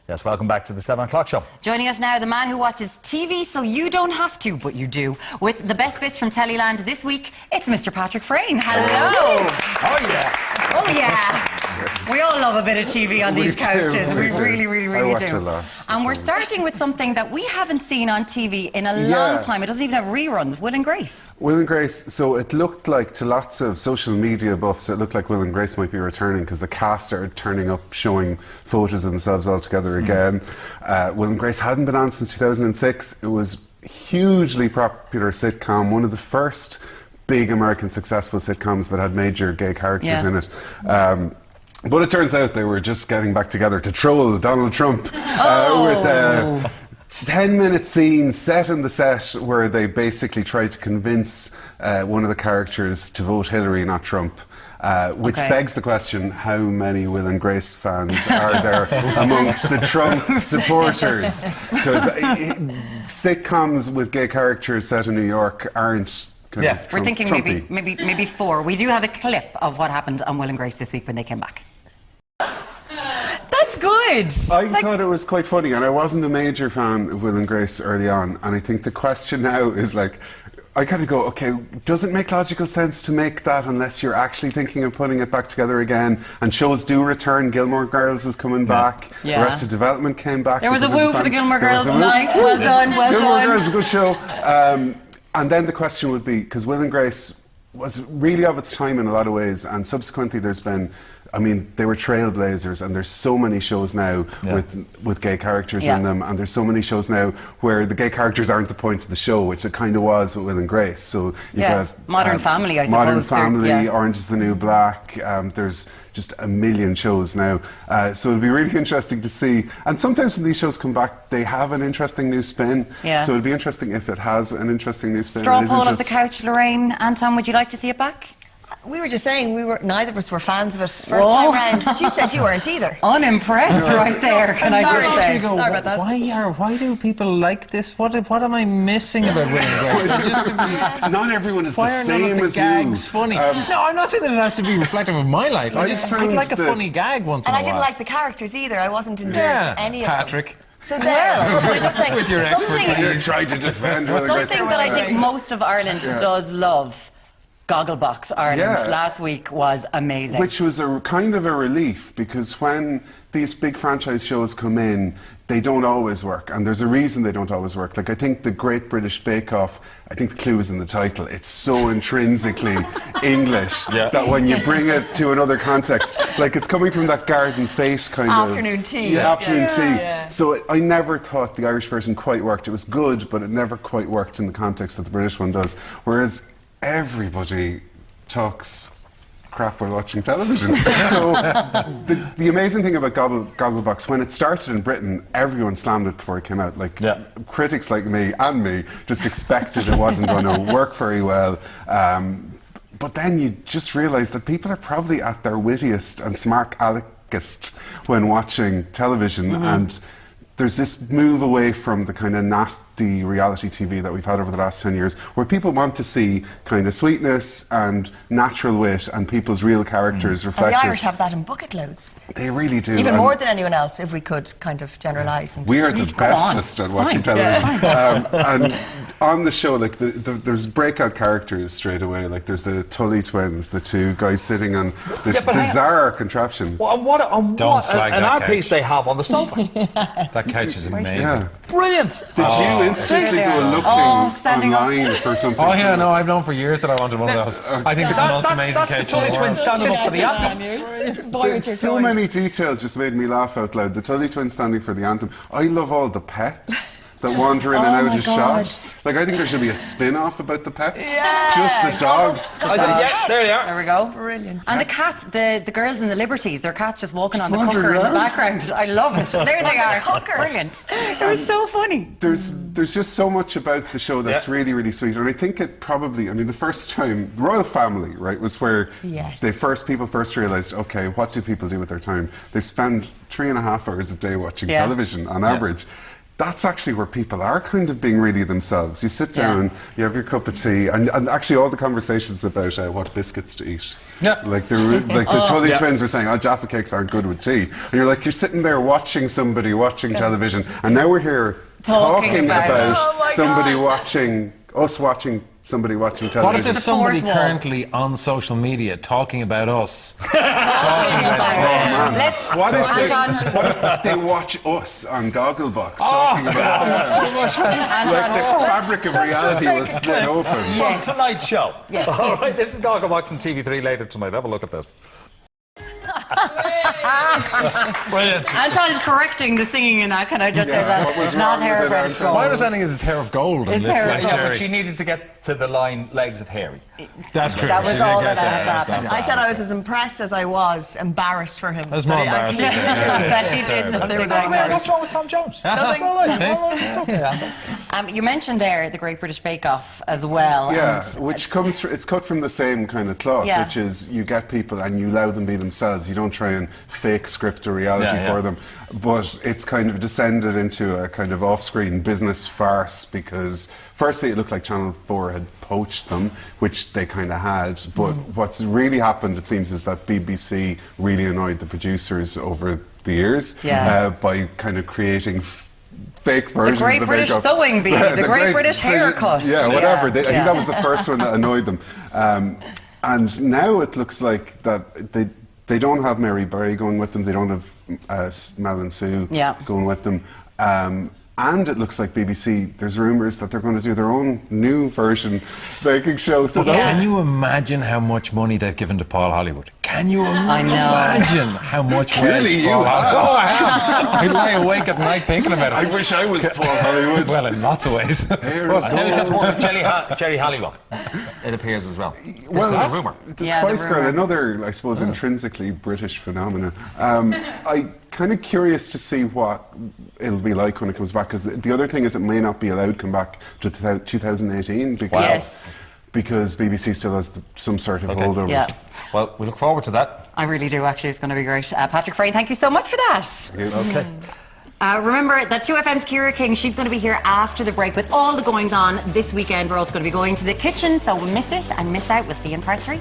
Yes, welcome back to the 7 o'clock show. Joining us now, the man who watches TV so you don't have to, but you do. With the best bits from Teleland this week, it's Mr. Patrick Frayne. Hello. Oh, yeah. Oh, yeah. We all love a bit of TV on these couches. We really do. A lot. And we're starting with something that we haven't seen on TV in a long time. It doesn't even have reruns. Will and Grace. Will and Grace, so it looked like, to lots of social media buffs, it looked like Will and Grace might be returning because the cast started turning up, showing photos of themselves all together again. Will and Grace hadn't been on since 2006. It was a hugely popular sitcom, one of the first big American successful sitcoms that had major gay characters in it. But it turns out they were just getting back together to troll Donald Trump with a 10-minute scene set in the set where they basically tried to convince one of the characters to vote Hillary, not Trump. Which begs the question, how many Will and Grace fans are there amongst the Trump supporters? Because sitcoms with gay characters set in New York aren't We're thinking maybe 4. We do have a clip of what happened on Will and Grace this week when they came back. That's good. I thought it was quite funny, and I wasn't a major fan of Will and Grace early on, and I think the question now is like, I kind of go, okay, does it make logical sense to make that unless you're actually thinking of putting it back together again? And shows do return. Gilmore Girls is coming back. Arrested Development came back. There was a woo for the Gilmore Girls. Nice, well done, well done. Gilmore Girls is a good show. And then the question would be, because Will and Grace was really of its time in a lot of ways, and subsequently there's been, I mean, they were trailblazers, and there's so many shows now with gay characters in them, and there's so many shows now where the gay characters aren't the point of the show, which it kind of was with Will and Grace. So you've got Modern Family, I suppose. Modern Family, Orange is the New Black. There's just a million shows now. So it'll be really interesting to see. And sometimes when these shows come back, they have an interesting new spin. So it'll be interesting if it has an interesting new spin. Straw poll of the couch, Lorraine. Anton, would you like to see it back? We were just saying neither of us were fans of it first time round, but you said you weren't either. Unimpressed right there, can I just say. Sorry about that. Why do people like this? What am I missing about Will and Grace? Not everyone is the same none of the as gags you. funny? No, I'm not saying that it has to be reflective of my life. I'd like a funny gag once in a while. And I didn't like the characters either. I wasn't enjoying any of them. Patrick. So there. I just think with your expertise. You're trying to defend something that I think most of Ireland does love. Gogglebox Ireland last week was amazing. Which was a kind of a relief, because when these big franchise shows come in, they don't always work, and there's a reason they don't always work. Like, I think the Great British Bake Off, I think the clue is in the title. It's so intrinsically English that when you bring it to another context, like it's coming from that garden fete kind afternoon tea. Afternoon tea. So I never thought the Irish version quite worked. It was good, but it never quite worked in the context that the British one does. Whereas everybody talks crap while watching television. So the amazing thing about Gogglebox, when it started in Britain, everyone slammed it before it came out. Like critics like me and me just expected it wasn't going to work very well. But then you just realise that people are probably at their wittiest and smart aleckest when watching television, and there's this move away from the kind of nasty reality TV that we've had over the last 10 years, where people want to see kind of sweetness and natural wit and people's real characters reflected. And the Irish have that in bucket loads. They really do. Even more than anyone else, if we could kind of generalise. We are the bestest at watching television. And on the show, like there's breakout characters straight away. Like there's the Tully twins, the two guys sitting on this bizarre contraption. Well, an art piece they have on the sofa. That couch is amazing. Yeah. Brilliant. Did you instantly go looking online for something? Oh yeah, no, I've known for years that I wanted one of those. I think it's the most amazing couch. That's the Tully twins standing up for the anthem. So many details just made me laugh out loud. The Tully twins standing for the anthem. I love all the pets that wander in and out of shot. Like, I think there should be a spin-off about the pets. Just the dogs. Yes, there they are. There we go. Brilliant. And the cat, the girls in the Liberties, their cat's just walking on the cooker in the background. I love it. There they are. Brilliant. It was so funny. There's just so much about the show that's really, really sweet. And I think it probably, I mean, the first time, the Royal Family, right, was where people first realised, okay, what do people do with their time? They spend 3.5 hours a day watching television on average. that's actually where people are kind of being really themselves. You sit down, you have your cup of tea, and actually all the conversations about what biscuits to eat. Yeah. Like the Tully twins were saying, Jaffa cakes aren't good with tea. And you're like, you're sitting there watching somebody watching television, and now we're here talking about somebody watching somebody watching television. What if there's somebody currently on social media talking about us? What if they watch us on Gogglebox talking about us? Like the fabric of reality will split open. From tonight's show. Yes. All right, this is Gogglebox on TV3 later tonight. Have a look at this. Brilliant. Anton is correcting the singing in that. Can I just say that? What was It's not wrong hair with of it, red Anton? gold. My understanding is it's hair of gold. And It's lips hair like of gold. cherry. But she needed to get to the line legs of hairy. That's true. That was She did all get that had to that. happen. I said I was as impressed as I was embarrassed for him. That was more embarrassing. That he did know they were going there. What's wrong with Tom Jones? That's all right. It's okay, Anton. You mentioned there the Great British Bake Off as well. Yeah, and which comes it's cut from the same kind of cloth, Yeah. which is you get people and you allow them be themselves. You don't try and fake script a reality for them. But it's kind of descended into a kind of off-screen business farce because firstly it looked like Channel 4 had poached them, which they kind of had. But what's really happened, it seems, is that BBC really annoyed the producers over the years by kind of creating fake versions the Great of the British Bake Off. Sewing Bee, the Great British Haircut. Yeah, whatever. I think that was the first one that annoyed them. And now it looks like that they don't have Mary Berry going with them. They don't have Mel and Sue going with them. And it looks like BBC, there's rumours that they're going to do their own new version baking show. So Can you imagine how much money they've given to Paul Hollywood? Can you imagine how much Clearly wage you Paul have. Hollywood? Oh, I have. I lay awake at night thinking about it. I wish I was Paul Hollywood. Well, in lots of ways. And then he got to work with Jerry Halliwell, it appears as well. This is the rumour. The Yeah, Spice the Girl, rumour. another, I suppose, intrinsically British phenomenon. I'm kind of curious to see what it'll be like when it comes back, because the other thing is it may not be allowed to come back to 2018 because BBC still has some sort of holdover. Yeah. Well, we look forward to that. I really do, actually. It's going to be great. Patrick Frayne, thank you so much for that. Okay. Remember that 2FM's Ciara King, she's going to be here after the break with all the goings on this weekend. We're also going to be going to the kitchen, so miss it and miss out. We'll see you in part 3.